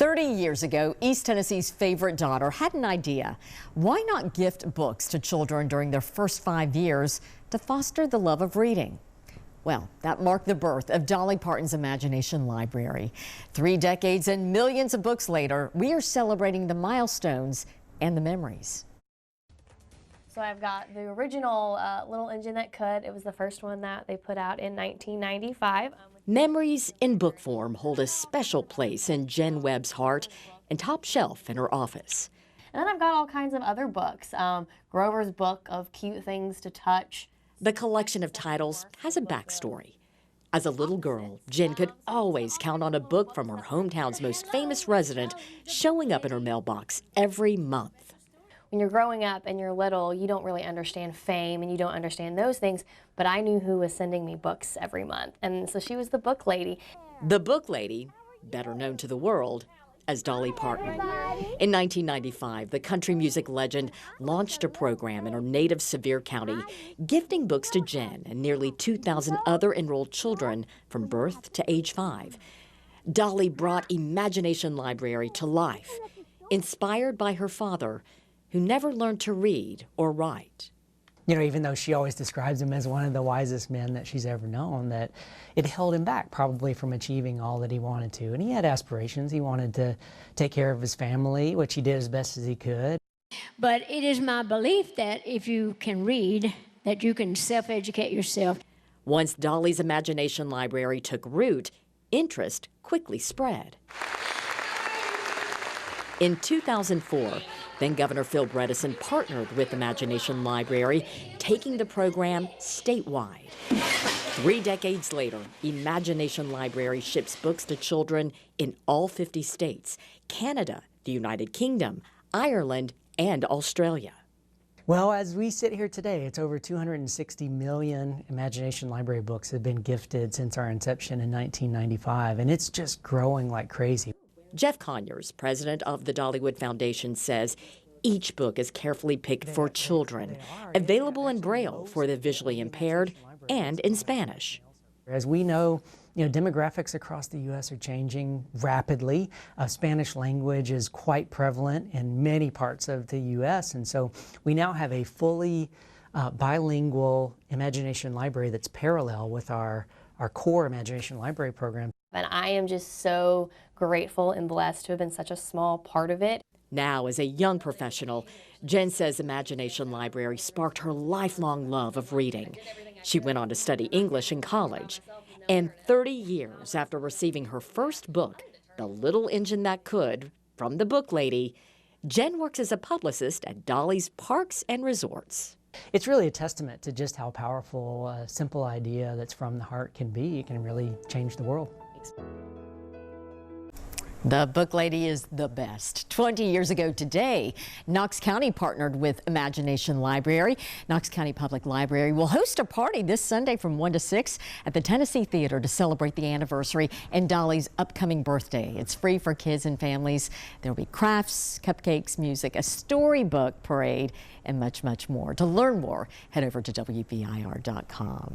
30 years ago, East Tennessee's favorite daughter had an idea. Why not gift books to children during their first 5 years to foster the love of reading? Well, that marked the birth of Dolly Parton's Imagination Library. 3 decades and millions of books later, we are celebrating the milestones and the memories. So I've got the original Little Engine That Could. It was the first one that they put out in 1995. Memories in book form hold a special place in Jen Webb's heart and top shelf in her office. And then I've got all kinds of other books. Grover's book of cute things to touch. The collection of titles has a backstory. As a little girl, Jen could always count on a book from her hometown's most famous resident showing up in her mailbox every month. When you're growing up and you're little, you don't really understand fame and you don't understand those things, but I knew who was sending me books every month, and so she was the book lady. The book lady, better known to the world as Dolly Parton. In 1995, the country music legend launched a program in her native Sevier County, gifting books to Jen and nearly 2,000 other enrolled children from birth to age 5. Dolly brought Imagination Library to life, inspired by her father, who never learned to read or write. You know, even though she always describes him as one of the wisest men that she's ever known, that it held him back probably from achieving all that he wanted to. And he had aspirations. He wanted to take care of his family, which he did as best as he could. But it is my belief that if you can read, that you can self-educate yourself. Once Dolly's Imagination Library took root, interest quickly spread. In 2004, then-Governor Phil Bredesen partnered with Imagination Library, taking the program statewide. 3 decades later, Imagination Library ships books to children in all 50 states, Canada, the United Kingdom, Ireland, and Australia. Well, as we sit here today, it's over 260 million Imagination Library books have been gifted since our inception in 1995, and it's just growing like crazy. Jeff Conyers, president of the Dollywood Foundation, says each book is carefully picked for children, available in Braille for the visually impaired and in Spanish. As we know, demographics across the U.S. are changing rapidly. Spanish language is quite prevalent in many parts of the U.S., and so we now have a fully bilingual Imagination Library that's parallel with our core Imagination Library program. And I am just so grateful and blessed to have been such a small part of it. Now, as a young professional, Jen says Imagination Library sparked her lifelong love of reading. She went on to study English in college. And 30 years after receiving her first book, The Little Engine That Could, from the book lady, Jen works as a publicist at Dolly's Parks and Resorts. It's really a testament to just how powerful a simple idea that's from the heart can be. It can really change the world. The book lady is the best. 20 years ago today, Knox County partnered with Imagination Library. Knox County Public Library will host a party this Sunday from 1 to 6 at the Tennessee Theater to celebrate the anniversary and Dolly's upcoming birthday. It's free for kids and families. There'll be crafts, cupcakes, music, a storybook parade, and much, much more. To learn more, head over to WVIR.com.